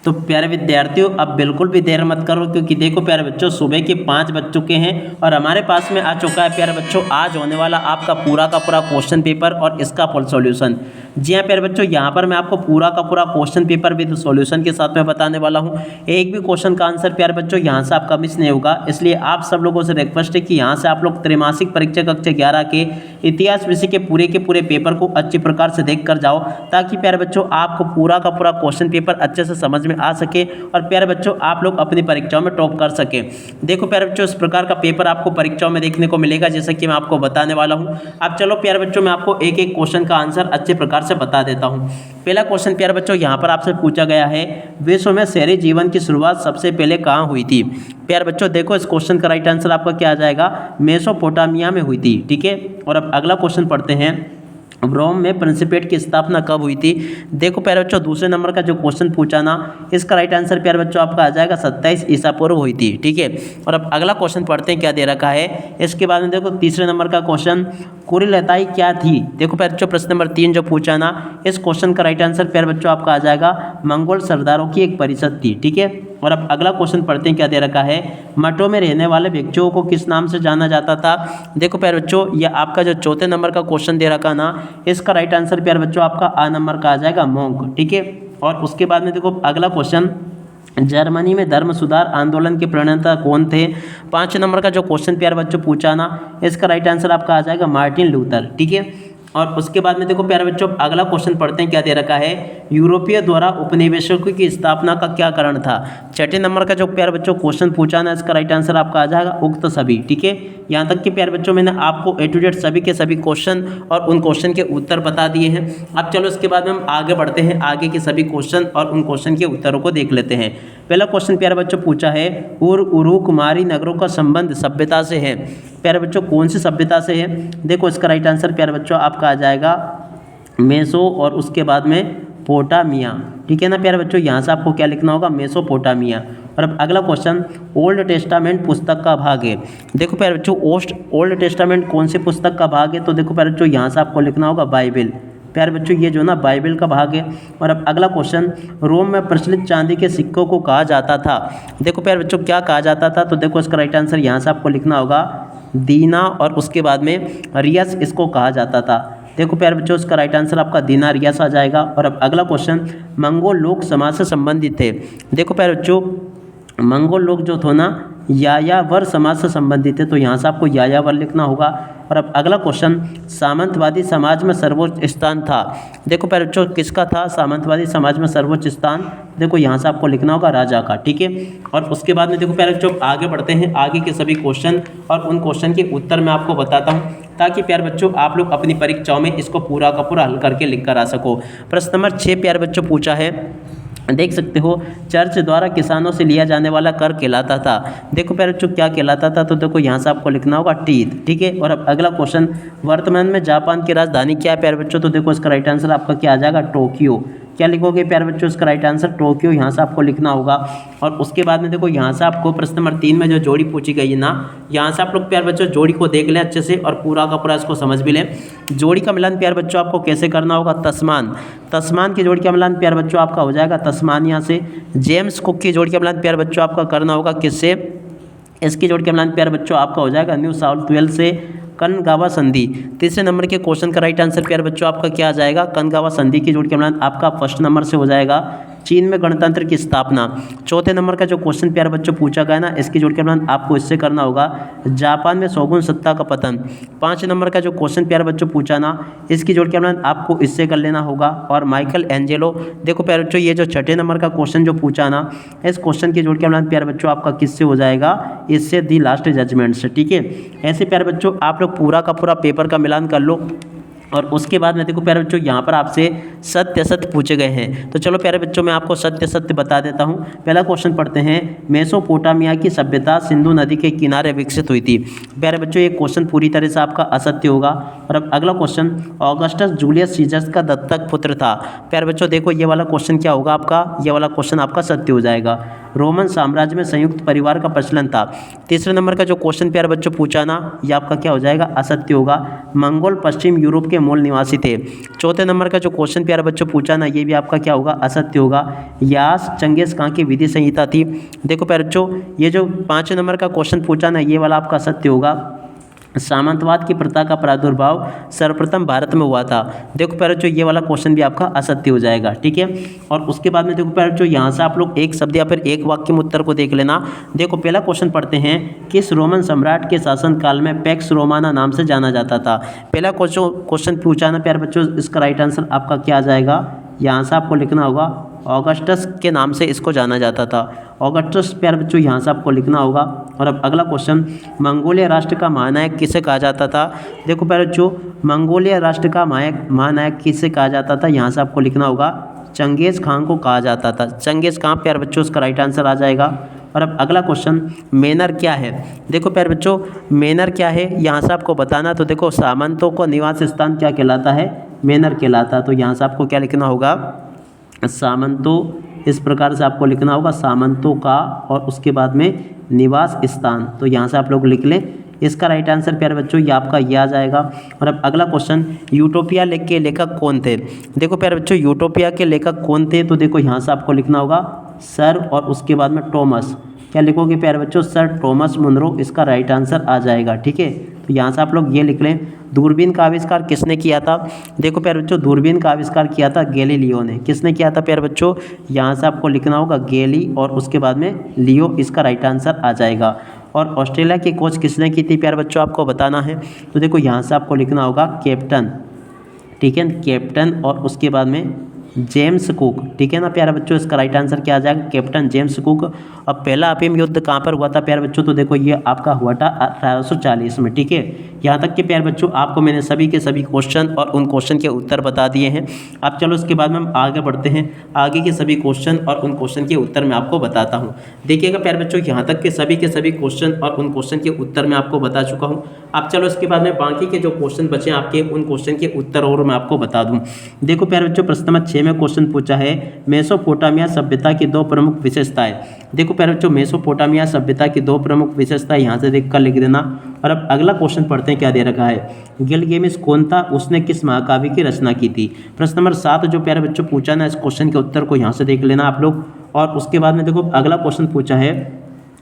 तो प्यारे विद्यार्थियों, अब बिल्कुल भी देर मत करो, क्योंकि देखो प्यारे बच्चों, सुबह के 5 बज चुके हैं और हमारे पास में आ चुका है प्यारे बच्चों आज होने वाला आपका पूरा का पूरा क्वेश्चन पेपर और इसका फुल सॉल्यूशन। जी हाँ प्यारे बच्चों, यहाँ पर मैं आपको पूरा का पूरा क्वेश्चन पेपर विद सॉल्यूशन के साथ में बताने वाला हूँ। एक भी क्वेश्चन का आंसर प्यारे बच्चों यहाँ से आपका मिस नहीं होगा। इसलिए आप सब लोगों से रिक्वेस्ट है कि यहाँ से आप लोग त्रैमासिक परीक्षा कक्षा 11 के इतिहास विषय के पूरे पेपर को अच्छी प्रकार से देख कर जाओ, ताकि प्यारे बच्चों आपको पूरा का पूरा क्वेश्चन पेपर अच्छे से समझ में आ सके और प्यारे बच्चों आप लोग अपनी परीक्षाओं में टॉप कर सके। देखो प्यारे बच्चों, इस प्रकार का पेपर आपको परीक्षाओं में देखने को मिलेगा, जैसा कि मैं आपको बताने वाला हूं। अब चलो प्यारे बच्चों, मैं आपको एक एक क्वेश्चन का आंसर अच्छे प्रकार से बता देता हूं। पहला क्वेश्चन प्यारे बच्चों यहाँ पर आपसे पूछा गया है, विश्व में शहरी जीवन की शुरुआत सबसे पहले कहाँ हुई थी? प्यारे बच्चों देखो, इस क्वेश्चन का राइट आंसर आपका क्या आ जाएगा? मेसोपोटामिया में हुई थी। ठीक है, और अब अगला क्वेश्चन पढ़ते हैं, रोम में प्रिंसिपेट की स्थापना कब हुई थी? देखो प्यारे बच्चों, दूसरे नंबर का जो क्वेश्चन पूछा ना, इसका राइट आंसर प्यारे बच्चों आपका आ जाएगा 27 ईसा पूर्व हुई थी। ठीक है, और अब अगला क्वेश्चन पढ़ते हैं, क्या दे रखा है। इसके बाद में देखो तीसरे नंबर का क्वेश्चन, कुरिलताई क्या थी? देखो प्यारे बच्चों, प्रश्न नंबर 3 जो पूछा ना, इस क्वेश्चन का राइट आंसर प्यारे बच्चों आपका आ जाएगा मंगोल सरदारों की एक परिषद थी। ठीक है, और अब अगला क्वेश्चन पढ़ते हैं, क्या दे रखा है। मठों में रहने वाले व्यक्तियों को किस नाम से जाना जाता था? देखो प्यारे बच्चों, यह आपका जो चौथे नंबर का क्वेश्चन दे रखा ना, इसका राइट आंसर प्यारे बच्चों आपका आ नंबर का आ जाएगा मोंक। ठीक है, और उसके बाद में देखो अगला क्वेश्चन, जर्मनी में धर्म सुधार आंदोलन के प्रणेता कौन थे? 5 नंबर का जो क्वेश्चन प्यारे बच्चों पूछा ना, इसका राइट आंसर आपका आ जाएगा मार्टिन लूथर। ठीक है, और उसके बाद में देखो प्यारे बच्चों अगला क्वेश्चन पढ़ते हैं, क्या दे रखा है। यूरोपीय द्वारा उपनिवेशों की स्थापना का क्या कारण था? छठे नंबर का जो प्यारे बच्चों क्वेश्चन पूछा ना, इसका राइट आंसर आपका आ जाएगा उक्त सभी। ठीक है, यहाँ तक कि प्यारे बच्चों मैंने आपको ए टू जेड सभी के सभी क्वेश्चन और उन क्वेश्चन के उत्तर बता दिए हैं। अब चलो इसके बाद में हम आगे बढ़ते हैं, आगे के सभी क्वेश्चन और उन क्वेश्चन के उत्तरों को देख लेते हैं। पहला क्वेश्चन प्यारे बच्चों पूछा है, उरु कुमारी नगरों का संबंध सभ्यता से है। प्यारे बच्चों कौन सी सभ्यता से है? देखो इसका राइट आंसर प्यारे बच्चों आपका आ जाएगा मेसो और उसके बाद में पोटामिया। ठीक है ना प्यारे बच्चों, यहाँ से आपको क्या लिखना होगा? मेसोपोटामिया। और अब अगला क्वेश्चन, ओल्ड टेस्टामेंट पुस्तक का भाग है। देखो प्यारे बच्चों, ओल्ड टेस्टामेंट कौन सी पुस्तक का भाग है? तो देखो प्यारे बच्चों, यहाँ से आपको लिखना होगा बाइबल। प्यारे बच्चों ये जो ना बाइबल का भाग है। और अब अगला क्वेश्चन, रोम में प्रचलित चांदी के सिक्कों को कहा जाता था। देखो प्यारे बच्चों क्या कहा जाता था? तो देखो इसका राइट आंसर यहाँ से आपको लिखना होगा दीना और उसके बाद में रियस इसको कहा जाता था। देखो प्यारे बच्चों, इसका राइट आंसर आपका दीना रियस आ जाएगा। और अब अगला क्वेश्चन, मंगोल लोग समाज से संबंधित थे। देखो प्यारे बच्चों, मंगोल लोग जो थे ना, यायावर समाज से संबंधित है, तो यहाँ से आपको यायावर लिखना होगा। और अब अगला क्वेश्चन, सामंतवादी समाज में सर्वोच्च स्थान था। देखो प्यारे बच्चों किसका था सामंतवादी समाज में सर्वोच्च स्थान? देखो यहाँ से आपको लिखना होगा राजा का। ठीक है, और उसके बाद में देखो प्यारे बच्चों आगे बढ़ते हैं, आगे के सभी क्वेश्चन और उन क्वेश्चन के उत्तर मैं आपको बताता हूँ, ताकि प्यारे बच्चों आप लोग अपनी परीक्षाओं में इसको पूरा का पूरा हल करके लिख कर आ सको। प्रश्न नंबर 6 प्यारे बच्चों पूछा है, देख सकते हो, चर्च द्वारा किसानों से लिया जाने वाला कर कहलाता था। देखो प्यारे बच्चों क्या कहलाता था? तो देखो यहाँ से आपको लिखना होगा टीथ। ठीक है, और अब अगला क्वेश्चन, वर्तमान में जापान की राजधानी क्या है प्यारे बच्चों? तो देखो इसका राइट आंसर आपका क्या आ जाएगा? टोक्यो। क्या लिखोगे प्यारे बच्चों? इसका राइट आंसर टोक्यो यहाँ से आपको लिखना होगा। और उसके बाद में देखो यहाँ से आपको प्रश्न नंबर 3 में जो जोड़ी पूछी गई है ना, यहाँ से आप लोग प्यारे बच्चों जोड़ी को देख लें अच्छे से और पूरा का पूरा इसको समझ भी लें। जोड़ी का मिलान प्यारे बच्चों आपको कैसे करना होगा? तस्मान की जोड़ी का मिलान प्यारे बच्चों आपका हो जाएगा तस्मानिया से। जेम्स कुक की जोड़ी का मिलान प्यारे बच्चों आपका करना होगा किससे? इसकी जोड़ी का मिलान प्यारे बच्चों आपका हो जाएगा न्यू साउथ वेल्स से। कनगावा संधि, तीसरे नंबर के क्वेश्चन का राइट आंसर प्यारे बच्चों आपका क्या आ जाएगा? कनगावा संधि की जोड़ी का मिलान आपका फर्स्ट नंबर से हो जाएगा। चीन में गणतंत्र की स्थापना, चौथे नंबर का जो क्वेश्चन प्यारे बच्चों पूछा गया ना, इसकी जोड़ के मिलान आपको इससे करना होगा। जापान में शोगुन सत्ता का पतन, 5 नंबर का जो क्वेश्चन प्यारे बच्चों पूछा ना, इसकी जोड़ के मिलान आपको इससे कर लेना होगा। और माइकल एंजेलो, देखो प्यारे बच्चों ये जो छठे नंबर का क्वेश्चन जो पूछा ना, इस क्वेश्चन की जोड़ के मिलान प्यारे बच्चों आपका किससे हो जाएगा? इससे दी लास्ट जजमेंट से। ठीक है, ऐसे प्यारे बच्चों आप लोग पूरा का पूरा पेपर का मिलान कर लो। और उसके बाद में देखो प्यारे बच्चों यहाँ पर आपसे सत्य असत्य पूछे गए हैं, तो चलो प्यारे बच्चों मैं आपको सत्य सत्य बता देता हूँ। पहला क्वेश्चन पढ़ते हैं, मेसोपोटामिया की सभ्यता सिंधु नदी के किनारे विकसित हुई थी। प्यारे बच्चों ये क्वेश्चन पूरी तरह से आपका असत्य होगा। और अब अगला क्वेश्चन, ऑगस्टस जूलियस सीजर का दत्तक पुत्र था। प्यारे बच्चों देखो ये वाला क्वेश्चन क्या होगा आपका? ये वाला क्वेश्चन आपका सत्य हो जाएगा। रोमन साम्राज्य में संयुक्त परिवार का प्रचलन था। तीसरे नंबर का जो क्वेश्चन प्यारे बच्चों पूछा ना, ये आपका क्या हो जाएगा, असत्य होगा। मंगोल पश्चिम यूरोप के मूल निवासी थे। चौथे नंबर का जो क्वेश्चन प्यारे बच्चों पूछा ना, ये भी आपका क्या होगा, असत्य होगा। यास चंगेज खां की विधि संहिता थी। देखो प्यारे बच्चों, ये जो 5 नंबर का क्वेश्चन पूछा ना, ये वाला आपका सत्य होगा। सामंतवाद की प्रथा का प्रादुर्भाव सर्वप्रथम भारत में हुआ था। देखो प्यारे बच्चों, ये वाला क्वेश्चन भी आपका असत्य हो जाएगा, ठीक है। और उसके बाद में देखो प्यारे बच्चों, यहाँ से आप लोग एक शब्द या फिर एक वाक्य में उत्तर को देख लेना। देखो पहला क्वेश्चन पढ़ते हैं, किस रोमन सम्राट के शासनकाल में पैक्स रोमाना नाम से जाना जाता था। पहला क्वेश्चन पूछा ना प्यारे बच्चों, इसका राइट आंसर आपका क्या आ जाएगा, यहाँ से आपको लिखना होगा ऑगस्टस के नाम से इसको जाना जाता था। ऑगस्टस प्यारे बच्चों, यहाँ से आपको लिखना होगा। और अब अगला क्वेश्चन, मंगोलिया राष्ट्र का महानायक किसे कहा जाता था। देखो प्यारे बच्चों, मंगोलिया राष्ट्र का महानायक किसे कहा जाता था, यहाँ से आपको लिखना होगा चंगेज़ खान को कहा जाता था। चंगेज़ खान प्यारे बच्चों, उसका राइट आंसर आ जाएगा। और अब अगला क्वेश्चन, मेनर क्या है। देखो प्यारे बच्चों, मेनर क्या है, यहाँ से आपको बताना। तो देखो सामंतों को निवास स्थान क्या कहलाता है, मेनर कहलाता है। तो यहाँ से आपको क्या लिखना होगा, सामंतों, इस प्रकार से आपको लिखना होगा सामंतों का, और उसके बाद में निवास स्थान। तो यहाँ से आप लोग लिख लें। इसका राइट आंसर प्यारे बच्चों ये आपका ये आ जाएगा। और अब अगला क्वेश्चन, यूटोपिया के लेखक कौन थे। देखो प्यारे बच्चों, यूटोपिया के लेखक कौन थे। तो देखो यहाँ से आपको लिखना होगा सर, और उसके बाद में टॉमस। क्या लिखोगे प्यारे बच्चों, सर टॉमस मुनरो, इसका राइट आंसर आ जाएगा, ठीक है। तो यहाँ से आप लोग ये लिख लें। दूरबीन का आविष्कार किसने किया था। देखो प्यारे बच्चों, दूरबीन का आविष्कार किया था गैलीलियो ने। किसने किया था प्यारे बच्चों, यहाँ से आपको लिखना होगा गैली, और उसके बाद में लियो, इसका राइट आंसर आ जाएगा। और ऑस्ट्रेलिया की खोज किसने की थी प्यारे बच्चों, आपको बताना है। तो देखो यहाँ से आपको लिखना होगा कैप्टन, ठीक है, कैप्टन, और उसके बाद में जेम्स कुक, ठीक है ना प्यारे बच्चों। इसका राइट आंसर क्या आ जाएगा, कैप्टन जेम्स कुक। अब पहला अफीम युद्ध कहाँ पर हुआ था प्यारे बच्चों। तो देखो ये आपका हुआ था 1840 में, ठीक है। यहाँ तक के प्यारे बच्चों आपको मैंने सभी के सभी क्वेश्चन और उन क्वेश्चन के उत्तर बता दिए हैं। अब चलो इसके बाद में हम आगे बढ़ते हैं। आगे के सभी क्वेश्चन और उन क्वेश्चन के उत्तर मैं आपको बताता हूँ। देखिएगा प्यारे बच्चों, यहाँ तक के सभी क्वेश्चन और उन क्वेश्चन के उत्तर मैं आपको बता चुका हूँ। अब चलो इसके बाद में बाकी के जो क्वेश्चन बचे आपके, उन क्वेश्चन के उत्तर और मैं आपको बता दूँ। देखो प्यारे बच्चों, प्रश्न नंबर 6 में क्वेश्चन पूछा है, मेसोपोटामिया सभ्यता की 2 प्रमुख विशेषताएं। देखो प्यारे बच्चों, मेसोपोटामिया सभ्यता की 2 प्रमुख विशेषताएं यहाँ से देखकर लिख देना। और अब अगला क्वेश्चन पढ़ते हैं, क्या दे रखा है, गिलगेमिस कौन था, उसने किस महाकाव्य की रचना की थी। प्रश्न नंबर 7 जो प्यारे बच्चों पूछा ना, इस क्वेश्चन के उत्तर को यहाँ से देख लेना आप लोग। और उसके बाद में देखो अगला क्वेश्चन पूछा है,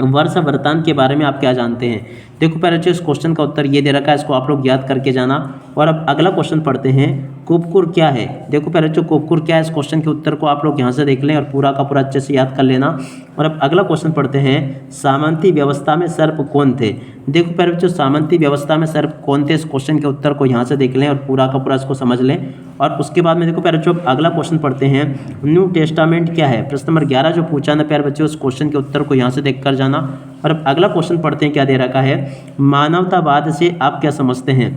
वर्ष वृत्तांत के बारे में आप क्या जानते हैं। देखो प्यारे बच्चों, इस क्वेश्चन का उत्तर ये दे रखा है, इसको आप लोग याद करके जाना। और अब अगला क्वेश्चन पढ़ते हैं, कुबकुर क्या है। देखो प्यारे बच्चों, कुबकुर क्या है, इस क्वेश्चन के उत्तर को आप लोग यहाँ से देख लें और पूरा का पूरा अच्छे से याद कर लेना। और अब अगला क्वेश्चन पढ़ते हैं, सामंती व्यवस्था में सर्प कौन थे। देखो प्यारे बच्चों, सामंती व्यवस्था में सर्प कौन थे, इस क्वेश्चन के उत्तर को यहाँ से देख लें और पूरा का पूरा इसको समझ लें। और उसके बाद में देखो प्यारे बच्चों, अगला क्वेश्चन पढ़ते हैं, न्यू टेस्टामेंट क्या है। प्रश्न नंबर 11 जो पूछा ना प्यारे बच्चों, उस क्वेश्चन के उत्तर को यहाँ से देख कर जाना। और अब अगला क्वेश्चन पढ़ते हैं, क्या दे रखा है, मानवतावाद से आप क्या समझते हैं।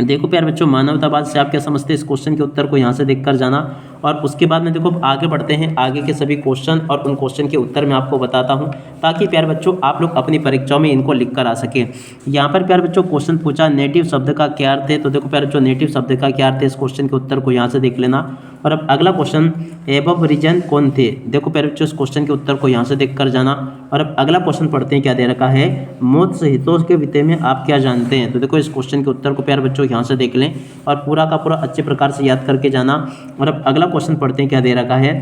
देखो प्यारे बच्चों, मानवतावाद से आप क्या समझते हैं, इस क्वेश्चन के उत्तर को यहाँ से देखकर जाना। और उसके बाद में देखो आगे बढ़ते हैं, आगे के सभी क्वेश्चन और उन क्वेश्चन के उत्तर मैं आपको बताता हूँ, ताकि प्यारे बच्चों आप लोग अपनी परीक्षाओं में इनको लिख कर आ सके। यहाँ पर प्यारे बच्चों क्वेश्चन पूछा, नेटिव शब्द का क्या अर्थ है। तो देखो प्यारे बच्चों, नेटिव शब्द का क्या अर्थ है, इस क्वेश्चन के उत्तर को यहाँ से देख लेना। और अब अगला क्वेश्चन, एबव रीजन कौन थे। देखो प्यारे बच्चों, इस क्वेश्चन के उत्तर को यहाँ से देख कर जाना। और अब अगला क्वेश्चन पढ़ते हैं, क्या दे रखा है, मौत से हितों के विषय में आप क्या जानते हैं। तो देखो इस क्वेश्चन के उत्तर को प्यारे बच्चों यहाँ से देख लें और पूरा का पूरा अच्छे प्रकार से याद करके जाना। और अब अगला क्वेश्चन पढ़ते हैं, क्या दे रखा है,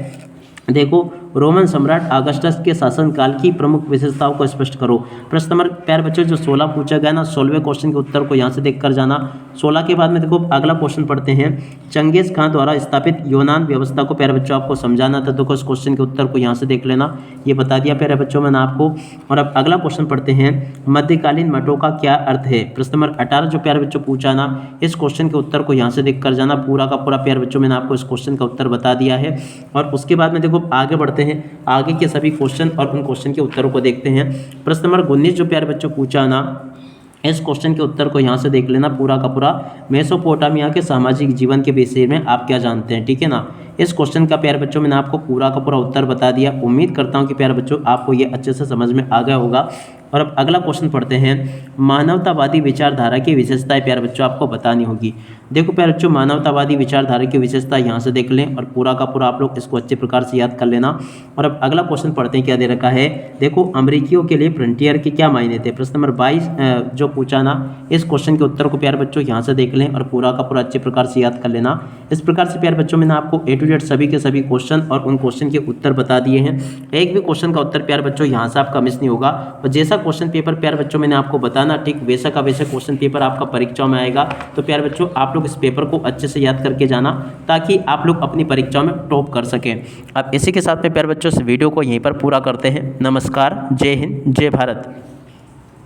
देखो रोमन सम्राट अगस्टस के शासनकाल की प्रमुख विशेषताओं को स्पष्ट करो। प्रश्न नंबर प्यारे बच्चों जो 16 पूछा गया ना, 16वें क्वेश्चन के उत्तर को यहाँ से देख कर जाना। 16 के बाद में देखो अगला क्वेश्चन पढ़ते हैं, चंगेज खां द्वारा स्थापित यूनान व्यवस्था को प्यारे बच्चों आपको समझाना था। देखो इस क्वेश्चन के उत्तर को यहाँ से देख लेना, ये बता दिया प्यारे बच्चों मैंने आपको। और अब अगला क्वेश्चन पढ़ते हैं, मध्यकालीन मठों का क्या अर्थ है। प्रश्न नंबर 18 जो प्यारे बच्चों पूछा ना, इस क्वेश्चन के उत्तर को यहाँ से देख कर जाना। पूरा का पूरा प्यारे बच्चों मैंने आपको इस क्वेश्चन का उत्तर बता दिया है। और उसके बाद में देखो आगे बढ़ते हैं, आगे के सभी क्वेश्चन और उन क्वेश्चन के उत्तरों को देखते हैं। प्रश्न नंबर 19 जो प्यारे बच्चों पूछा ना, इस क्वेश्चन के उत्तर को यहाँ से देख लेना पूरा का पूरा, मेसोपोटामिया के सामाजिक जीवन के विषय में आप क्या जानते हैं, ठीक है ना। इस क्वेश्चन का प्यारे बच्चों मैंने आपको पूरा का पूरा उत्तर बता दिया। उम्मीद करता हूँ कि प्यारे बच्चों आपको ये अच्छे से समझ में आ गया होगा। और अब अगला क्वेश्चन पढ़ते हैं, मानवतावादी विचारधारा की विशेषताएं प्यारे बच्चों आपको बतानी होगी। देखो प्यारे बच्चों, मानवतावादी विचारधारा की विशेषता यहाँ से देख लें और पूरा का पूरा आप लोग इसको अच्छे प्रकार से याद कर लेना। और अब अगला क्वेश्चन पढ़ते हैं, क्या दे रखा है। देखो, अमेरिकियों के लिए फ्रंटियर के क्या मायने थे, प्रश्न नंबर 22 जो पूछा ना, इस क्वेश्चन के उत्तर को प्यारे बच्चों यहाँ से देख लें और पूरा का पूरा अच्छे प्रकार से याद कर लेना। इस प्रकार से प्यारे बच्चों मैंने आपको A to Z सभी के सभी क्वेश्चन और उन क्वेश्चन के उत्तर बता दिए हैं। एक भी क्वेश्चन का उत्तर प्यारे बच्चों यहाँ से आपका मिस नहीं होगा और जैसा क्वेश्चन पेपर प्यारे बच्चों मैंने आपको बताना ठीक वैसा का वैसा क्वेश्चन पेपर आपका परीक्षाओं में आएगा। तो प्यारे बच्चों आप लोग इस पेपर को अच्छे से याद करके जाना ताकि आप लोग अपनी परीक्षाओं में टॉप कर सकें। अब इसी के साथ में प्यारे बच्चों इस वीडियो को यहीं पर पूरा करते हैं। नमस्कार, जय हिंद, जय भारत।